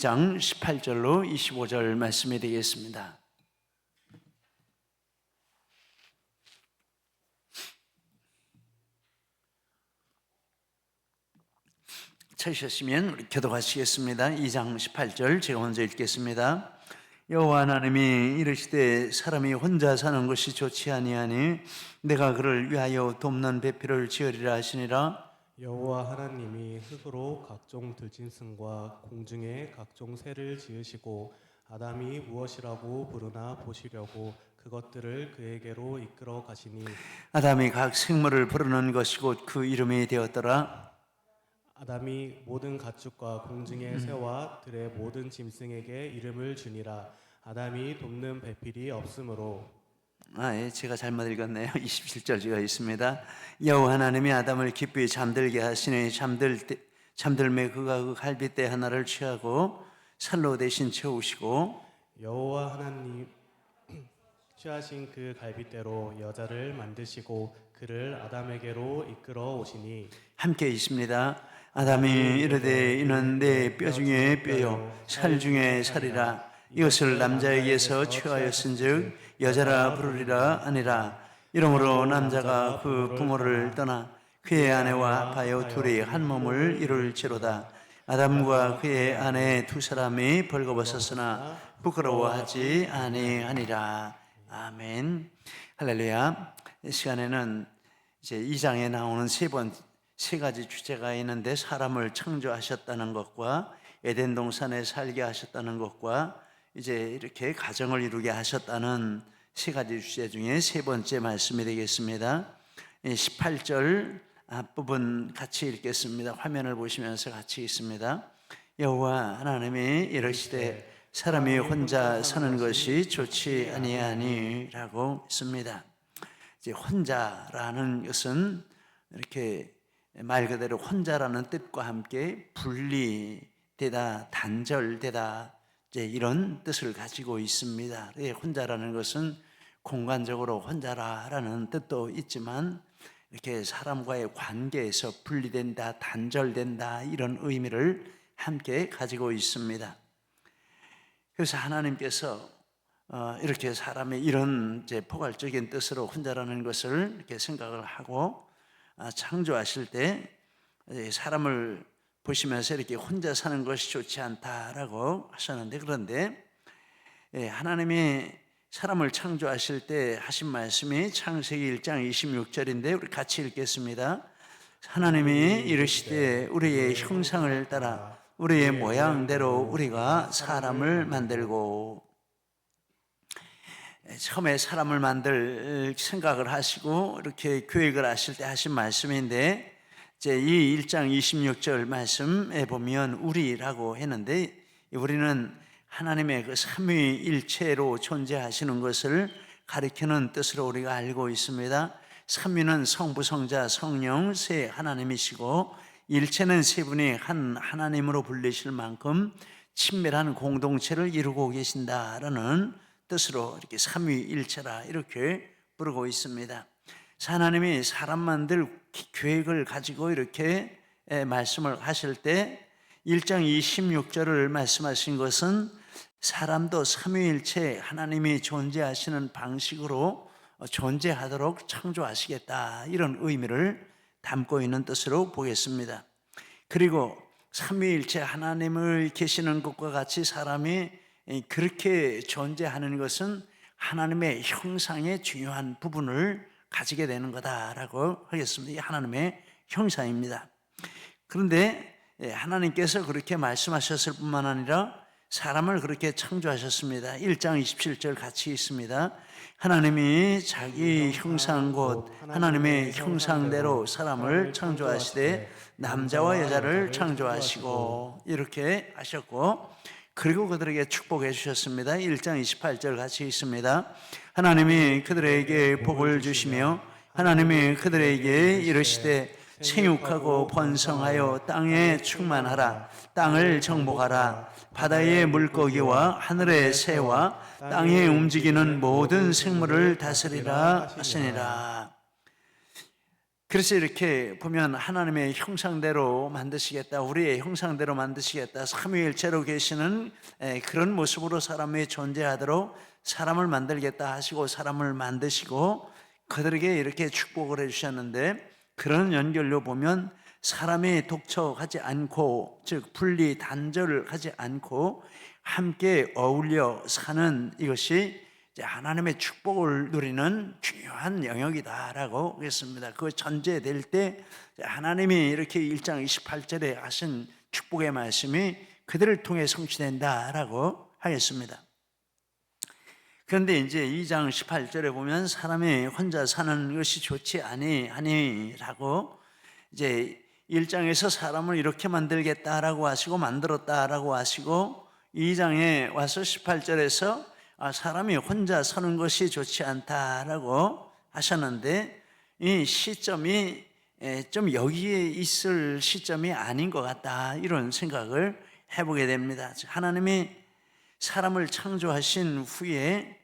2장 18절로 25절 말씀이 되겠습니다. 찾으셨으면 우리 교독하시겠습니다. 2장 18절 제가 먼저 읽겠습니다. 여호와 하나님이 이르시되 사람이 혼자 사는 것이 좋지 아니하니 내가 그를 위하여 돕는 배필을 지으리라 하시니라. 여호와 하나님이 흙으로 각종 들짐승과 공중의 각종 새를 지으시고 아담이 무엇이라고 부르나 보시려고 그것들을 그에게로 이끌어 가시니 아담이 각 생물을 부르는 것이 곧 그 이름이 되었더라. 아담이 모든 가축과 공중의 새와 들의 모든 짐승에게 이름을 주니라. 아담이 돕는 배필이 없으므로. 제가 잘못 읽었네요. 27절 제가 있습니다. 여호와 하나님이 아담을 깊이 잠들게 하시니 잠들매 그가 그 갈빗대 하나를 취하고 살로 대신 채우시고 여호와 하나님 취하신 그 갈빗대로 여자를 만드시고 그를 아담에게로 이끌어 오시니. 함께 있습니다. 아담이 이르되 이는 내 뼈 중에 뼈요 살 중에 살이라. 이것을 남자에게서 취하였은즉 여자라 부르리라 아니라. 이러므로 남자가 그 부모를 떠나 그의 아내와 합하여 둘이 한 몸을 이룰지로다. 아담과 그의 아내 두 사람이 벌거벗었으나 부끄러워하지 아니하니라. 아멘. 할렐루야. 이 시간에는 이제 2장에 나오는 세 가지 주제가 있는데, 사람을 창조하셨다는 것과 에덴 동산에 살게 하셨다는 것과 이제 이렇게 가정을 이루게 하셨다는 세 가지 주제 중에 세 번째 말씀이 되겠습니다. 18절 앞부분 같이 읽겠습니다. 화면을 보시면서 같이 읽습니다. 여호와 하나님이 이르시되 사람이 혼자 사는 것이 좋지 아니하니라고 했습니다. 이제 혼자라는 것은 이렇게 말 그대로 혼자라는 뜻과 함께 분리되다, 단절되다, 이제 이런 뜻을 가지고 있습니다. 혼자라는 것은 공간적으로 혼자라는 뜻도 있지만 이렇게 사람과의 관계에서 분리된다, 단절된다, 이런 의미를 함께 가지고 있습니다. 그래서 하나님께서 이렇게 사람의 이런 이제 포괄적인 뜻으로 혼자라는 것을 이렇게 생각을 하고 창조하실 때 사람을 보시면서 이렇게 혼자 사는 것이 좋지 않다라고 하셨는데, 그런데 하나님이 사람을 창조하실 때 하신 말씀이 창세기 1장 26절인데 우리 같이 읽겠습니다. 하나님이 이르시되 우리의 형상을 따라 우리의 모양대로 우리가 사람을 만들고. 처음에 사람을 만들 생각을 하시고 이렇게 계획을 하실 때 하신 말씀인데, 이제 이 1장 26절 말씀에 보면 우리라고 했는데, 우리는 하나님의 그 삼위일체로 존재하시는 것을 가리키는 뜻으로 우리가 알고 있습니다. 삼위는 성부, 성자, 성령 세 하나님이시고, 일체는 세 분이 한 하나님으로 불리실 만큼 친밀한 공동체를 이루고 계신다라는 뜻으로 이렇게 삼위일체라 이렇게 부르고 있습니다. 하나님이 사람 만들 계획을 가지고 이렇게 말씀을 하실 때 1장 26절을 말씀하신 것은 사람도 삼위일체 하나님이 존재하시는 방식으로 존재하도록 창조하시겠다, 이런 의미를 담고 있는 뜻으로 보겠습니다. 그리고 삼위일체 하나님을 계시는 것과 같이 사람이 그렇게 존재하는 것은 하나님의 형상의 중요한 부분을 가지게 되는 거다라고 하겠습니다. 이게 하나님의 형상입니다. 그런데 하나님께서 그렇게 말씀하셨을 뿐만 아니라 사람을 그렇게 창조하셨습니다. 1장 27절 같이 있습니다. 하나님이 자기 형상 곧 하나님의 형상대로 사람을 창조하시되 남자와 여자를 창조하시고, 이렇게 하셨고, 그리고 그들에게 축복해 주셨습니다. 1장 28절 같이 있습니다. 하나님이 그들에게 복을 주시며 하나님이 그들에게 이르시되 생육하고 번성하여 땅에 충만하라. 땅을 정복하라. 바다의 물고기와 하늘의 새와 땅에 움직이는 모든 생물을 다스리라 하시니라. 그래서 이렇게 보면 하나님의 형상대로 만드시겠다, 우리의 형상대로 만드시겠다, 삼위일체로 계시는 그런 모습으로 사람이 존재하도록 사람을 만들겠다 하시고 사람을 만드시고 그들에게 이렇게 축복을 해주셨는데, 그런 연결로 보면 사람이 독처하지 않고, 즉 분리 단절하지 않고 함께 어울려 사는 이것이 이제 하나님의 축복을 누리는 중요한 영역이다라고 했습니다. 그 전제될 때 하나님이 이렇게 1장 28절에 하신 축복의 말씀이 그들을 통해 성취된다라고 하겠습니다. 그런데 이제 2장 18절에 보면 사람이 혼자 사는 것이 좋지 아니하니라고, 이제 1장에서 사람을 이렇게 만들겠다라고 하시고 만들었다라고 하시고 2장에 와서 18절에서 사람이 혼자 사는 것이 좋지 않다라고 하셨는데, 이 시점이 좀 여기에 있을 시점이 아닌 것 같다, 이런 생각을 해보게 됩니다. 하나님이 사람을 창조하신 후에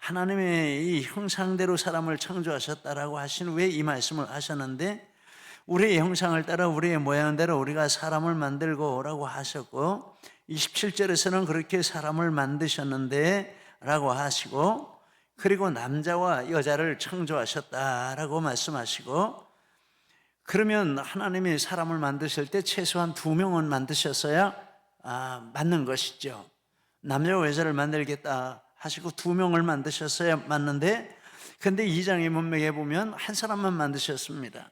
하나님의 이 형상대로 사람을 창조하셨다라고 하신 후에 이 말씀을 하셨는데, 우리의 형상을 따라 우리의 모양대로 우리가 사람을 만들고라고 하셨고, 27절에서는 그렇게 사람을 만드셨는데 라고 하시고, 그리고 남자와 여자를 창조하셨다라고 말씀하시고, 그러면 하나님이 사람을 만드실 때 최소한 2명은 만드셨어야 맞는 것이죠. 남자와 여자를 만들겠다 하시고 2명을 만드셨어야 맞는데, 근데 2장의 문맥에 보면 한 사람만 만드셨습니다.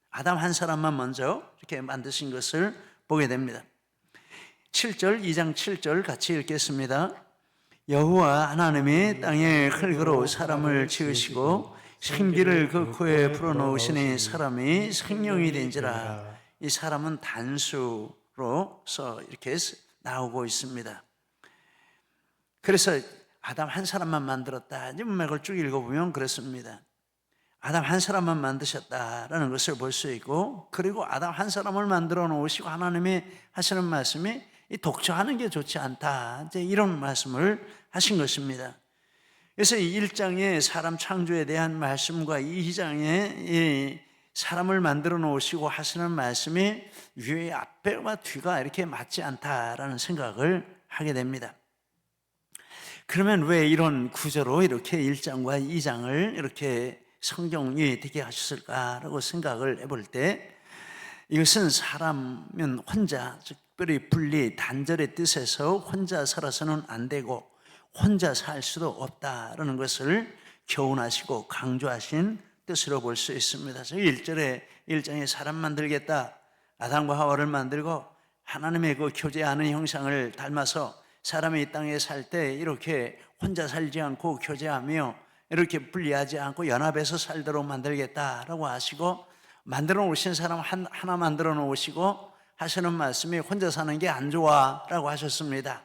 아담 한 사람만 먼저 이렇게 만드신 것을 보게 됩니다. 7절, 2장 7절 같이 읽겠습니다. 여호와 하나님이 땅의 흙으로 사람을 지으시고 생기를 그 코에 불어넣으시니 사람이 생명이 된지라. 이 사람은 단수로서 이렇게 나오고 있습니다. 그래서 아담 한 사람만 만들었다, 이 문맥을 쭉 읽어보면 그렇습니다. 아담 한 사람만 만드셨다라는 것을 볼 수 있고, 그리고 아담 한 사람을 만들어 놓으시고 하나님이 하시는 말씀이 이 독처하는 게 좋지 않다, 이제 이런 말씀을 하신 것입니다. 그래서 이 1장의 사람 창조에 대한 말씀과 2장의 이 사람을 만들어 놓으시고 하시는 말씀이 위의 앞과 뒤가 이렇게 맞지 않다라는 생각을 하게 됩니다. 그러면 왜 이런 구조로 이렇게 1장과 2장을 이렇게 성경이 되게 하셨을까라고 생각을 해볼 때, 이것은 사람은 혼자, 특별히 분리 단절의 뜻에서 혼자 살아서는 안 되고 혼자 살 수도 없다라는 것을 교훈하시고 강조하신 뜻으로 볼 수 있습니다. 1장에 사람 만들겠다, 아담과 하와를 만들고 하나님의 그 교제하는 형상을 닮아서 사람이 이 땅에 살 때 이렇게 혼자 살지 않고 교제하며 이렇게 분리하지 않고 연합해서 살도록 만들겠다라고 하시고, 만들어 놓으신 사람 하나 만들어 놓으시고 하시는 말씀이 혼자 사는 게 안 좋아라고 하셨습니다.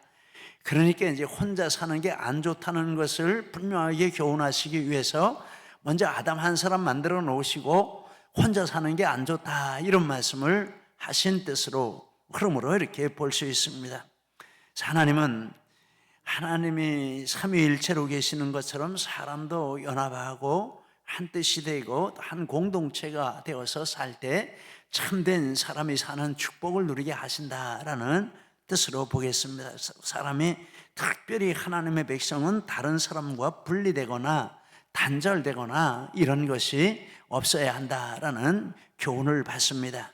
그러니까 이제 혼자 사는 게 안 좋다는 것을 분명하게 교훈하시기 위해서 먼저 아담 한 사람 만들어 놓으시고 혼자 사는 게 안 좋다, 이런 말씀을 하신 뜻으로, 흐름으로 이렇게 볼 수 있습니다. 하나님은 하나님이 삼위일체로 계시는 것처럼 사람도 연합하고 한 뜻이 되고 한 공동체가 되어서 살 때 참된 사람이 사는 축복을 누리게 하신다라는 뜻으로 보겠습니다. 사람이, 특별히 하나님의 백성은 다른 사람과 분리되거나 단절되거나 이런 것이 없어야 한다라는 교훈을 받습니다.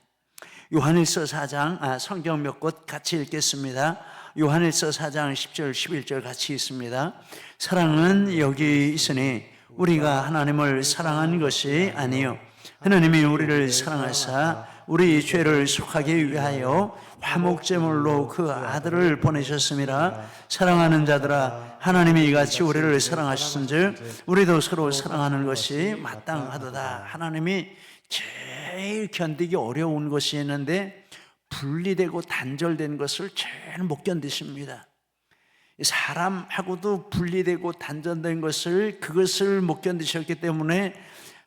요한일서 4장, 성경 몇 곳 같이 읽겠습니다. 요한일서 4장 10절 11절 같이 있습니다. 사랑은 여기 있으니 우리가 하나님을 사랑한 것이 아니요 하나님이 우리를 사랑하사 우리 죄를 속하기 위하여 화목제물로 그 아들을 보내셨음이라. 사랑하는 자들아, 하나님이 이같이 우리를 사랑하셨은즉 우리도 서로 사랑하는 것이 마땅하도다. 하나님이 제일 견디기 어려운 것이 있는데 분리되고 단절된 것을 제일 못 견디십니다. 사람하고도 분리되고 단절된 그것을 못 견디셨기 때문에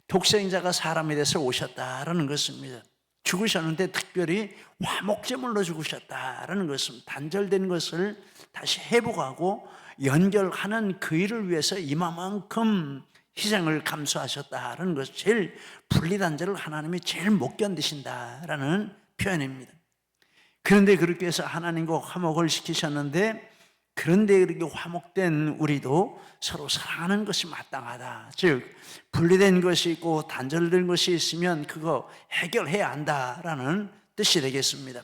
독생자가 사람이 돼서 오셨다라는 것입니다. 죽으셨는데 특별히 화목제물로 죽으셨다라는 것입니다. 단절된 것을 다시 회복하고 연결하는 그 일을 위해서 이만큼 희생을 감수하셨다라는 것이 제일 분리단절을 하나님이 제일 못 견디신다라는 표현입니다. 그런데 그렇게 해서 하나님과 화목을 시키셨는데, 그런데 그렇게 화목된 우리도 서로 사랑하는 것이 마땅하다. 즉 분리된 것이 있고 단절된 것이 있으면 그거 해결해야 한다라는 뜻이 되겠습니다.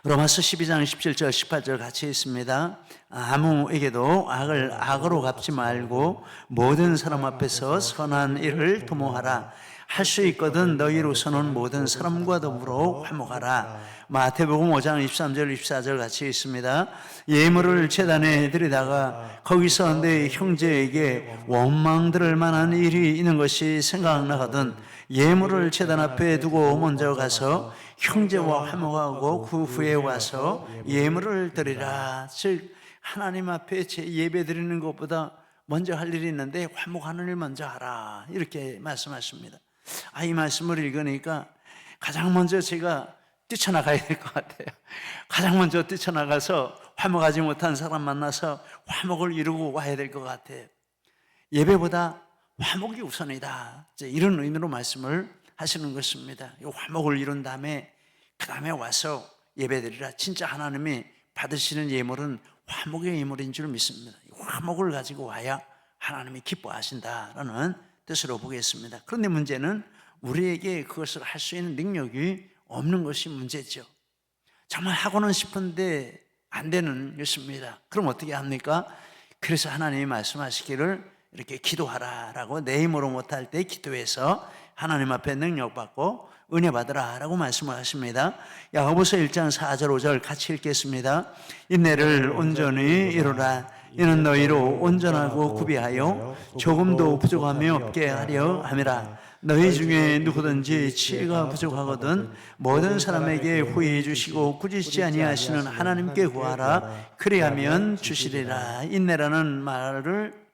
로마서 12장 17절 18절 같이 있습니다. 아무에게도 악을 악으로 갚지 말고 모든 사람 앞에서 선한 일을 도모하라. 할 수 있거든 너희로서는 모든 사람과 더불어 화목하라. 마태복음 5장 23절 24절 같이 있습니다. 예물을 제단에 드리다가 거기서 내 형제에게 원망 들을 만한 일이 있는 것이 생각나거든 예물을 제단 앞에 두고 먼저 가서 형제와 화목하고 그 후에 와서 예물을 드리라. 즉 하나님 앞에 제 예배 드리는 것보다 먼저 할 일이 있는데 화목하는 일 먼저 하라, 이렇게 말씀하십니다. 이 말씀을 읽으니까 가장 먼저 제가 뛰쳐나가야 될 것 같아요. 가장 먼저 뛰쳐나가서 화목하지 못한 사람 만나서 화목을 이루고 와야 될 것 같아요. 예배보다 화목이 우선이다, 이런 의미로 말씀을 하시는 것입니다. 이 화목을 이룬 다음에 그 다음에 와서 예배드리라. 진짜 하나님이 받으시는 예물은 화목의 예물인 줄 믿습니다. 화목을 가지고 와야 하나님이 기뻐하신다라는 뜻으로 보겠습니다. 그런데 문제는 우리에게 그것을 할 수 있는 능력이 없는 것이 문제죠. 정말 하고는 싶은데 안 되는 것입니다. 그럼 어떻게 합니까? 그래서 하나님이 말씀하시기를 이렇게 기도하라라고, 내 힘으로 못할 때 기도해서 하나님 앞에 능력받고 은혜 받으라라고 말씀을 하십니다. 야고보서 1장 4절 5절 같이 읽겠습니다. 인내를 온전히 이루라. 이는 너희로 온전하고 구비하여 조금도 부족함이 없게 하려 함이라. 너희 중에 누구든지 지혜가 부족하거든 모든 사람에게 후히 주시고 꾸짖지 아니하시는 하나님께 구하라. 그리하면 주시리라. 인내라는 말을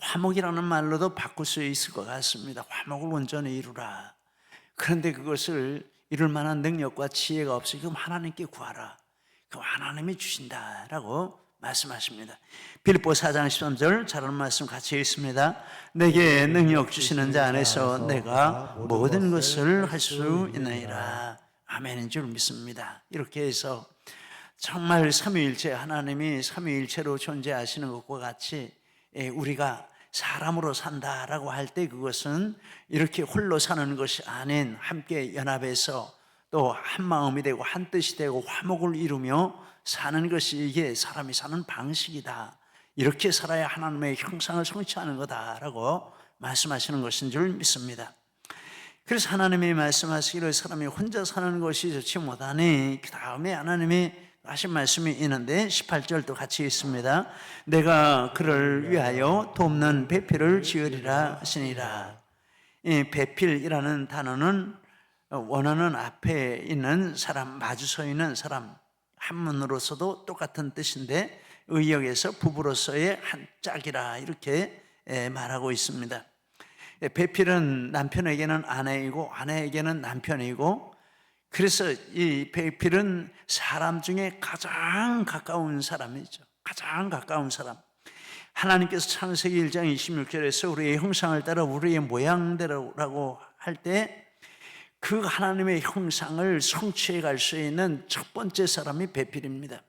화목이라는 말로도 바꿀 수 있을 것 같습니다. 화목을 온전히 이루라. 그런데 그것을 이룰 만한 능력과 지혜가 없으니 그럼 하나님께 구하라. 그럼 하나님이 주신다라고 말씀하십니다. 빌립보 4장 13절 잘하는 말씀 같이 읽습니다. 내게 능력 주시는 자 안에서 내가 모든 것을 할 수 있나이다. 아멘인 줄 믿습니다. 이렇게 해서 정말 삼위일체 하나님이 삼위일체로 존재하시는 것과 같이 우리가 사람으로 산다라고 할 때 그것은 이렇게 홀로 사는 것이 아닌 함께 연합해서 또 한 마음이 되고 한 뜻이 되고 화목을 이루며 사는 것이 이게 사람이 사는 방식이다. 이렇게 살아야 하나님의 형상을 성취하는 거다라고 말씀하시는 것인 줄 믿습니다. 그래서 하나님이 말씀하시기를 사람이 혼자 사는 것이 좋지 못하니 그 다음에 하나님이 하신 말씀이 있는데 18절도 같이 있습니다. 내가 그를 위하여 돕는 배필을 지으리라 하시니라. 이 배필이라는 단어는 원어는 앞에 있는 사람, 마주 서 있는 사람, 한문으로서도 똑같은 뜻인데 의역에서 부부로서의 한 짝이라 이렇게 말하고 있습니다. 배필은 남편에게는 아내이고 아내에게는 남편이고, 그래서 이 배필은 사람 중에 가장 가까운 사람이죠. 가장 가까운 사람. 하나님께서 창세기 1장 26절에서 우리의 형상을 따라 우리의 모양대로라고 할 때 그 하나님의 형상을 성취해 갈 수 있는 첫 번째 사람이 배필입니다.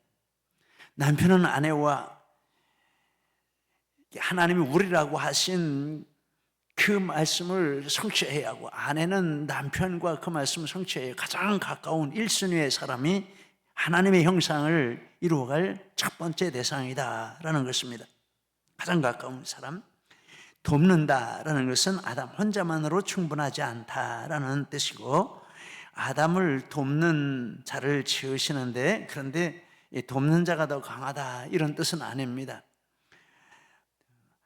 남편은 아내와 하나님이 우리라고 하신 그 말씀을 성취해야 하고, 아내는 남편과 그 말씀을 성취해야 가장 가까운 1순위의 사람이 하나님의 형상을 이루어갈 첫 번째 대상이다라는 것입니다. 가장 가까운 사람. 돕는다라는 것은 아담 혼자만으로 충분하지 않다라는 뜻이고, 아담을 돕는 자를 지으시는데, 그런데 돕는 자가 더 강하다 이런 뜻은 아닙니다.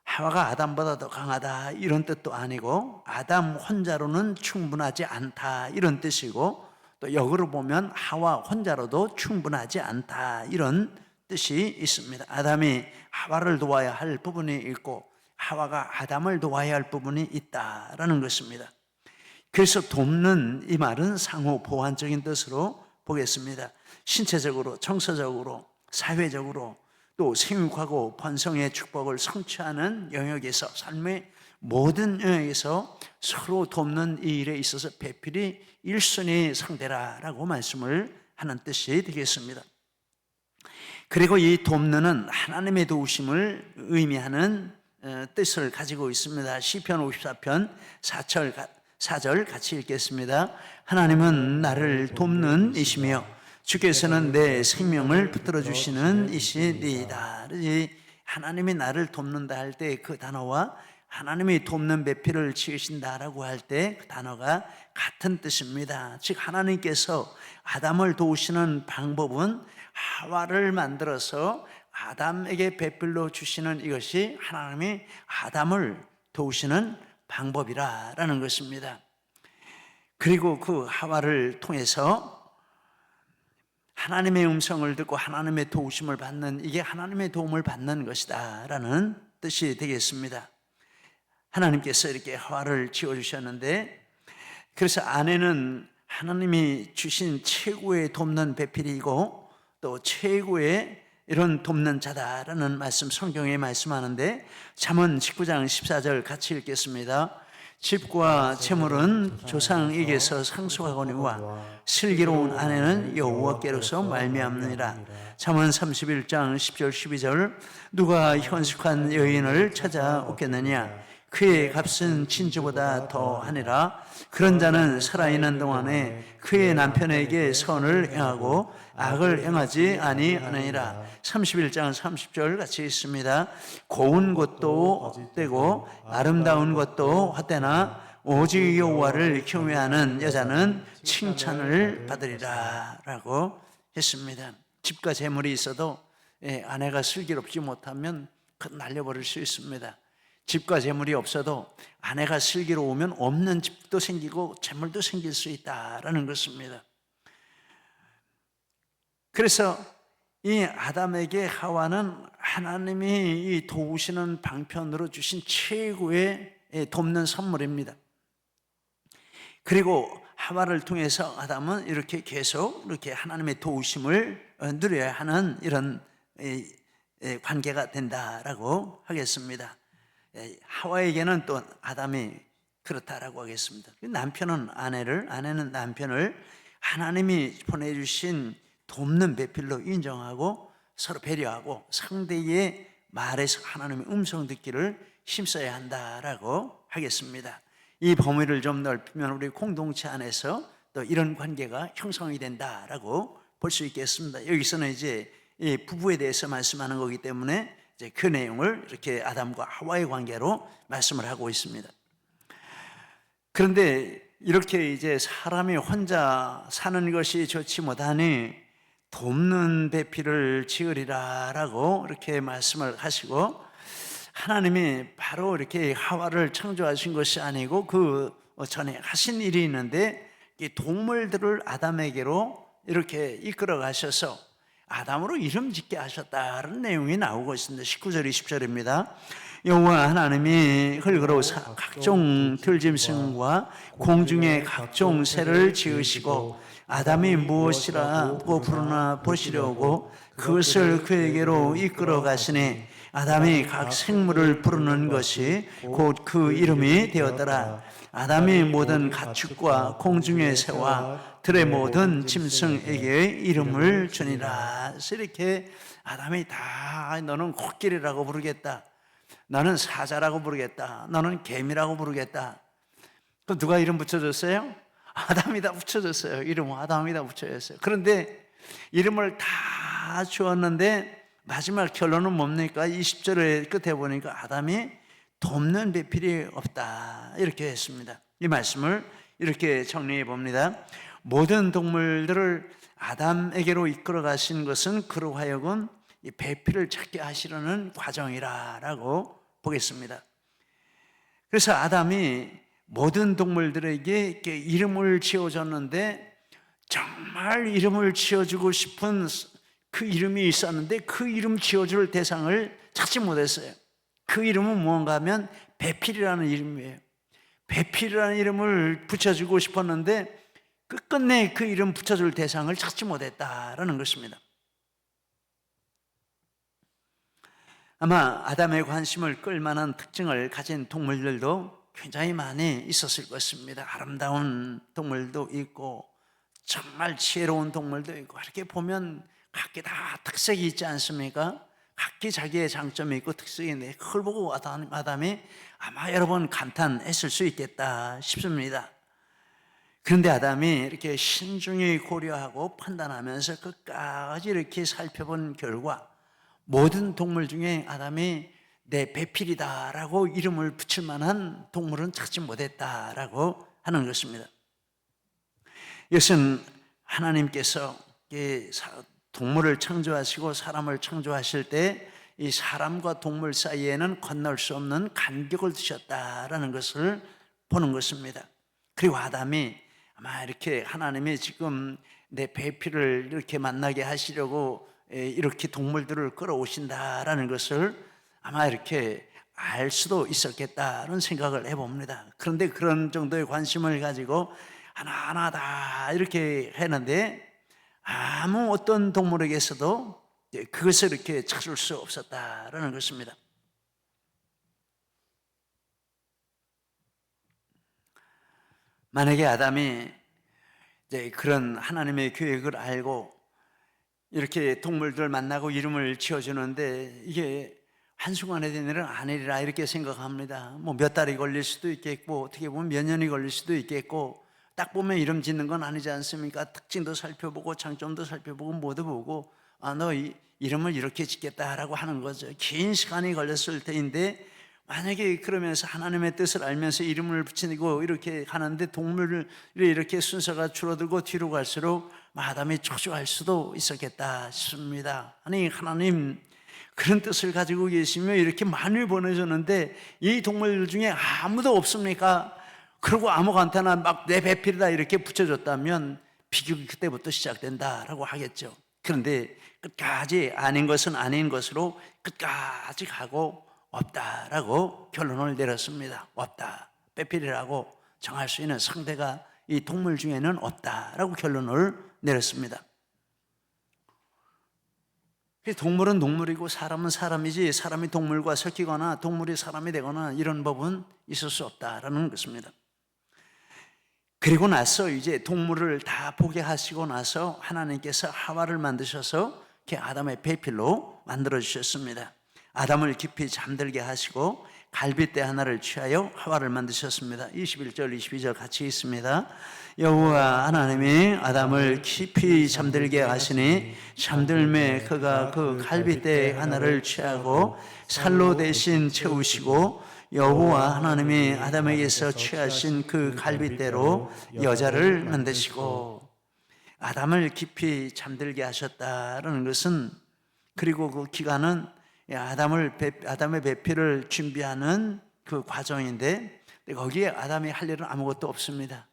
하와가 아담보다 더 강하다 이런 뜻도 아니고, 아담 혼자로는 충분하지 않다 이런 뜻이고, 또 역으로 보면 하와 혼자로도 충분하지 않다 이런 뜻이 있습니다. 아담이 하와를 도와야 할 부분이 있고 하와가 아담을 도와야 할 부분이 있다라는 것입니다. 그래서 돕는 이 말은 상호 보완적인 뜻으로 보겠습니다. 신체적으로, 정서적으로, 사회적으로 또 생육하고 번성의 축복을 성취하는 영역에서, 삶의 모든 영역에서 서로 돕는 이 일에 있어서 배필이 1순위 상대라라고 말씀을 하는 뜻이 되겠습니다. 그리고 이 돕는은 하나님의 도우심을 의미하는 뜻을 가지고 있습니다. 시편 54편 4절 같이 읽겠습니다. 하나님은 나를 돕는 이시며 주께서는 내 생명을 붙들어 주시는 이시니이다. 하나님이 나를 돕는다 할 때 그 단어와 하나님이 돕는 배필을 지으신다라고 할 때 그 단어가 같은 뜻입니다. 즉 하나님께서 아담을 도우시는 방법은 하와를 만들어서 아담에게 배필로 주시는 이것이 하나님이 아담을 도우시는 방법이라는 것입니다. 그리고 그 하와를 통해서 하나님의 음성을 듣고 하나님의 도우심을 받는, 이게 하나님의 도움을 받는 것이다 라는 뜻이 되겠습니다. 하나님께서 이렇게 하와를 지어주셨는데, 그래서 아내는 하나님이 주신 최고의 돕는 배필이고 또 최고의 이런 돕는 자다라는 말씀, 성경에 말씀하는데, 잠언 19장 14절 같이 읽겠습니다. 집과 재물은 조상에게서 상속하거니와 슬기로운 아내는 여호와께로서 말미암느니라. 잠언 31장 10절 12절 누가 현숙한 여인을 찾아오겠느냐, 그의 값은 진주보다 더하니라. 그런 자는 살아있는 동안에 그의 남편에게 선을 행하고 악을 행하지 아니하느니라. 31장 30절 같이 있습니다. 고운 것도 헛되고 아름다운 것도 헛되나 오직 여호와를 경외하는 여자는 칭찬을 받으리라 라고 했습니다. 집과 재물이 있어도 아내가 슬기롭지 못하면 날려버릴 수 있습니다. 집과 재물이 없어도 아내가 슬기로우면 없는 집도 생기고 재물도 생길 수 있다라는 것입니다. 그래서 이 아담에게 하와는 하나님이 이 도우시는 방편으로 주신 최고의 돕는 선물입니다. 그리고 하와를 통해서 아담은 이렇게 계속 이렇게 하나님의 도우심을 누려야 하는 이런 관계가 된다라고 하겠습니다. 하와에게는 또 아담이 그렇다라고 하겠습니다. 남편은 아내는 남편을 하나님이 보내주신 돕는 배필로 인정하고 서로 배려하고 상대의 말에서 하나님의 음성 듣기를 힘써야 한다라고 하겠습니다. 이 범위를 좀 넓히면 우리 공동체 안에서 또 이런 관계가 형성이 된다라고 볼 수 있겠습니다. 여기서는 이제 이 부부에 대해서 말씀하는 거기 때문에 이제 그 내용을 이렇게 아담과 하와의 관계로 말씀을 하고 있습니다. 그런데 이렇게 이제 사람이 혼자 사는 것이 좋지 못하니 돕는 배필을 지으리라라고 이렇게 말씀을 하시고, 하나님이 바로 이렇게 하와를 창조하신 것이 아니고 그 전에 하신 일이 있는데, 이 동물들을 아담에게로 이렇게 이끌어 가셔서 아담으로 이름 짓게 하셨다는 내용이 나오고 있습니다. 19절 20절입니다. 여호와 하나님이 흙으로 각종 들짐승과 공중의 각종 새를 지으시고 아담이 무엇이라고 부르나 보시려고 그것을 그에게로 이끌어 가시니 아담이 각 생물을 부르는 것이 곧 그 이름이 되었더라. 아담이 모든 가축과 공중의 새와 들의 모든 짐승에게 이름을 주니라. 이렇게 아담이 다 너는 코끼리라고 부르겠다, 너는 사자라고 부르겠다, 너는 개미라고 부르겠다. 그럼 누가 이름 붙여줬어요? 아담이 다 붙여줬어요. 이름은 아담이 다 붙여줬어요. 그런데 이름을 다 주었는데 마지막 결론은 뭡니까? 20절의 끝에 보니까 아담이 돕는 배필이 없다 이렇게 했습니다. 이 말씀을 이렇게 정리해 봅니다. 모든 동물들을 아담에게로 이끌어 가신 것은 그로 하여금 이 배필을 찾게 하시려는 과정이라고 보겠습니다. 그래서 아담이 모든 동물들에게 이렇게 이름을 지어줬는데, 정말 이름을 지어주고 싶은 그 이름이 있었는데 그 이름 지어줄 대상을 찾지 못했어요. 그 이름은 무언가 하면 배필이라는 이름이에요. 배필이라는 이름을 붙여주고 싶었는데 끝끝내 그 이름 붙여줄 대상을 찾지 못했다라는 것입니다. 아마 아담의 관심을 끌만한 특징을 가진 동물들도 굉장히 많이 있었을 것입니다. 아름다운 동물도 있고 정말 지혜로운 동물도 있고, 이렇게 보면 각기 다 특색이 있지 않습니까? 각기 자기의 장점이 있고 특색이 있는데, 그걸 보고 아담이 아마 여러 번 감탄했을 수 있겠다 싶습니다. 그런데 아담이 이렇게 신중히 고려하고 판단하면서 끝까지 이렇게 살펴본 결과, 모든 동물 중에 아담이 내 배필이다라고 이름을 붙일 만한 동물은 찾지 못했다라고 하는 것입니다. 이것은 하나님께서 동물을 창조하시고 사람을 창조하실 때 이 사람과 동물 사이에는 건널 수 없는 간격을 두셨다라는 것을 보는 것입니다. 그리고 아담이 아마 이렇게 하나님이 지금 내 배필을 이렇게 만나게 하시려고 이렇게 동물들을 끌어오신다라는 것을 아마 이렇게 알 수도 있었겠다는 생각을 해봅니다. 그런데 그런 정도의 관심을 가지고 하나하나 다 이렇게 했는데 아무 어떤 동물에게서도 그것을 이렇게 찾을 수 없었다라는 것입니다. 만약에 아담이 그런 하나님의 계획을 알고 이렇게 동물들 만나고 이름을 지어주는데 이게 한순간에 된 일은 아니리라 이렇게 생각합니다. 뭐 몇 달이 걸릴 수도 있겠고, 어떻게 보면 몇 년이 걸릴 수도 있겠고, 딱 보면 이름 짓는 건 아니지 않습니까? 특징도 살펴보고 장점도 살펴보고 모두 보고, 너 이름을 이렇게 짓겠다라고 하는 거죠. 긴 시간이 걸렸을 때인데, 만약에 그러면서 하나님의 뜻을 알면서 이름을 붙이고 이렇게 하는데 동물을 이렇게 순서가 줄어들고 뒤로 갈수록 아담이 초조할 수도 있었겠다 싶습니다. 아니, 하나님 그런 뜻을 가지고 계시며 이렇게 많이 보내줬는데 이 동물 중에 아무도 없습니까? 그리고 아무한테나 막 내 배필이다 이렇게 붙여줬다면 비극이 그때부터 시작된다라고 하겠죠. 그런데 끝까지 아닌 것은 아닌 것으로 끝까지 가고 없다라고 결론을 내렸습니다. 없다, 배필이라고 정할 수 있는 상대가 이 동물 중에는 없다라고 결론을 내렸습니다. 동물은 동물이고 사람은 사람이지, 사람이 동물과 섞이거나 동물이 사람이 되거나 이런 법은 있을 수 없다라는 것입니다. 그리고 나서 이제 동물을 다 보게 하시고 나서 하나님께서 하와를 만드셔서 아담의 배필로 만들어 주셨습니다. 아담을 깊이 잠들게 하시고 갈빗대 하나를 취하여 하와를 만드셨습니다. 21절 22절 같이 있습니다. 여호와 하나님이 아담을 깊이 잠들게 하시니 잠들매 그가 그 갈빗대 하나를 취하고 살로 대신 채우시고 여호와 하나님이 아담에게서 취하신 그 갈빗대로 여자를 만드시고, 아담을 깊이 잠들게 하셨다는 것은, 그리고 그 기간은 아담의 배필을 준비하는 그 과정인데 거기에 아담이 할 일은 아무것도 없습니다.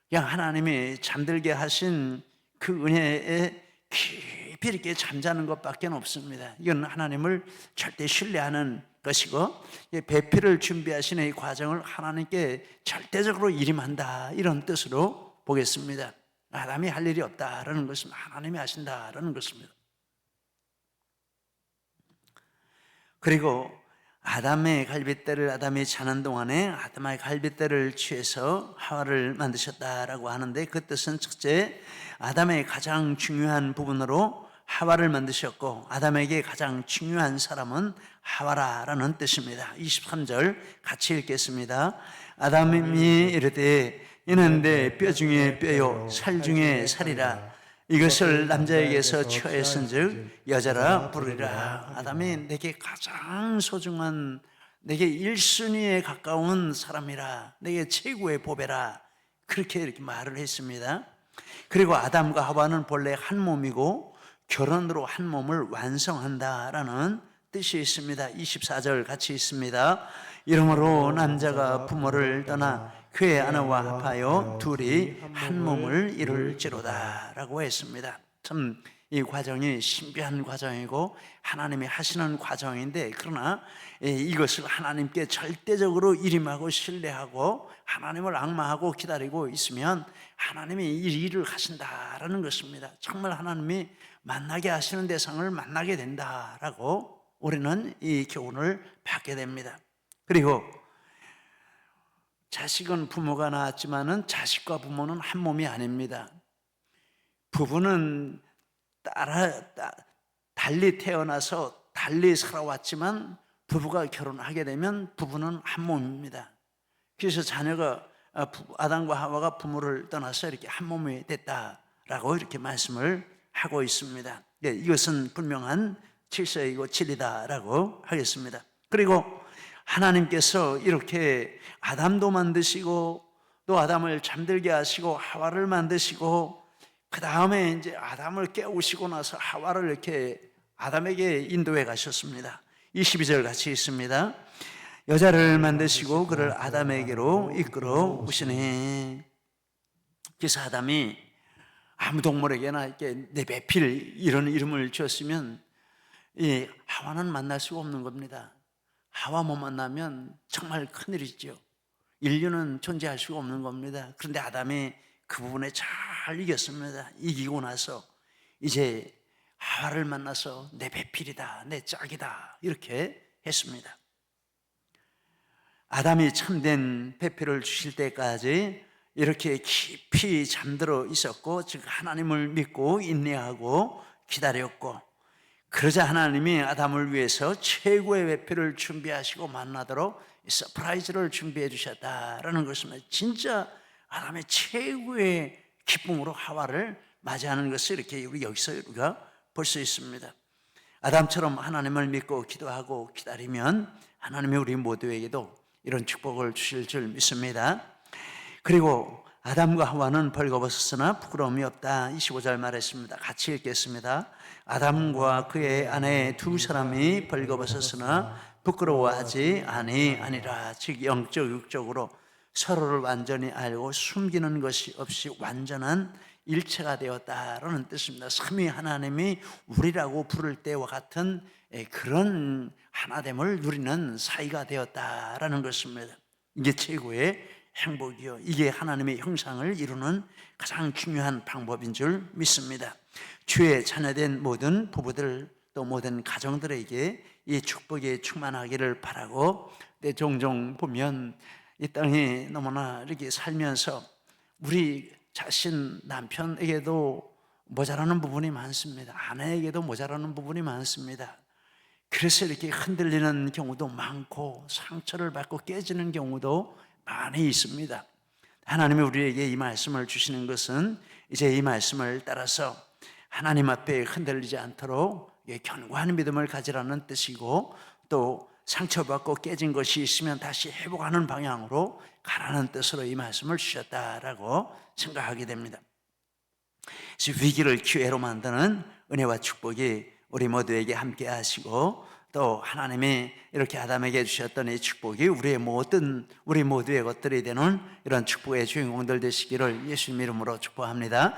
그냥 하나님이 잠들게 하신 그 은혜에 깊이 이렇게 잠자는 것밖에 없습니다. 이건 하나님을 절대 신뢰하는 것이고, 배필을 준비하시는 이 과정을 하나님께 절대적으로 일임한다, 이런 뜻으로 보겠습니다. 아담이 할 일이 없다라는 것은 하나님이 하신다라는 것입니다. 그리고 아담의 갈빗대를 아담이 자는 동안에 아담의 갈빗대를 취해서 하와를 만드셨다라고 하는데, 그 뜻은 첫째, 아담의 가장 중요한 부분으로 하와를 만드셨고 아담에게 가장 중요한 사람은 하와라라는 뜻입니다. 23절 같이 읽겠습니다. 아담이 이르되 이는 내 뼈 중에 뼈요 살 중에 살이라. 이것을 남자에게서 취하였은즉 여자라 부르리라. 아담이 내게 가장 소중한, 내게 1순위에 가까운 사람이라, 내게 최고의 보배라, 그렇게 이렇게 말을 했습니다. 그리고 아담과 하와는 본래 한 몸이고 결혼으로 한 몸을 완성한다라는 뜻이 있습니다. 24절 같이 있습니다. 이러므로 남자가 부모를 떠나 그의 아내와 합하여 둘이 한 몸을 이룰지로다 라고 했습니다. 참 이 과정이 신비한 과정이고 하나님이 하시는 과정인데, 그러나 이것을 하나님께 절대적으로 일임하고 신뢰하고 하나님을 앙망하고 기다리고 있으면 하나님이 이 일을 하신다라는 것입니다. 정말 하나님이 만나게 하시는 대상을 만나게 된다라고 우리는 이 교훈을 받게 됩니다. 그리고 자식은 부모가 낳았지만은 자식과 부모는 한 몸이 아닙니다. 부부는 달리 태어나서 달리 살아왔지만 부부가 결혼하게 되면 부부는 한 몸입니다. 그래서 자녀가 아담과 하와가 부모를 떠나서 이렇게 한 몸이 됐다라고 이렇게 말씀을 하고 있습니다. 네, 이것은 분명한 질서이고 진리다라고 하겠습니다. 그리고 하나님께서 이렇게 아담도 만드시고 또 아담을 잠들게 하시고 하와를 만드시고 그 다음에 이제 아담을 깨우시고 나서 하와를 이렇게 아담에게 인도해 가셨습니다. 22절 같이 있습니다. 여자를 만드시고 그를 아담에게로 이끌어 오시니. 그래서 아담이 아무 동물에게나 이렇게 네베필 이런 이름을 지었으면 이 하와는 만날 수가 없는 겁니다. 하와 못 만나면 정말 큰일이죠. 인류는 존재할 수가 없는 겁니다. 그런데 아담이 그 부분에 잘 이겼습니다. 이기고 나서 이제 하와를 만나서 내 배필이다, 내 짝이다 이렇게 했습니다. 아담이 참된 배필을 주실 때까지 이렇게 깊이 잠들어 있었고 즉 하나님을 믿고 인내하고 기다렸고, 그러자 하나님이 아담을 위해서 최고의 배필을 준비하시고 만나도록 서프라이즈를 준비해 주셨다라는 것입니다. 진짜 아담의 최고의 기쁨으로 하와를 맞이하는 것을 이렇게 우리 여기서 우리가 볼 수 있습니다. 아담처럼 하나님을 믿고 기도하고 기다리면 하나님이 우리 모두에게도 이런 축복을 주실 줄 믿습니다. 그리고 아담과 하와는 벌거벗었으나 부끄러움이 없다. 25절 말했습니다. 같이 읽겠습니다. 아담과 그의 아내 두 사람이 벌거벗었으나 부끄러워하지 아니라. 즉 영적 육적으로 서로를 완전히 알고 숨기는 것이 없이 완전한 일체가 되었다라는 뜻입니다. 삼위 하나님이 우리라고 부를 때와 같은 그런 하나됨을 누리는 사이가 되었다라는 것입니다. 이게 최고의 행복이요, 이게 하나님의 형상을 이루는 가장 중요한 방법인 줄 믿습니다. 주의 자녀된 모든 부부들 또 모든 가정들에게 이 축복이 충만하기를 바라고, 종종 보면 이 땅에 너무나 이렇게 살면서 우리 자신 남편에게도 모자라는 부분이 많습니다. 아내에게도 모자라는 부분이 많습니다. 그래서 이렇게 흔들리는 경우도 많고 상처를 받고 깨지는 경우도 많이 있습니다. 하나님이 우리에게 이 말씀을 주시는 것은 이제 이 말씀을 따라서 하나님 앞에 흔들리지 않도록 견고한 믿음을 가지라는 뜻이고, 또 상처받고 깨진 것이 있으면 다시 회복하는 방향으로 가라는 뜻으로 이 말씀을 주셨다라고 생각하게 됩니다. 위기를 기회로 만드는 은혜와 축복이 우리 모두에게 함께 하시고, 또 하나님이 이렇게 아담에게 주셨던 이 축복이 우리 모두의 것들이 되는 이런 축복의 주인공들 되시기를 예수님 이름으로 축복합니다.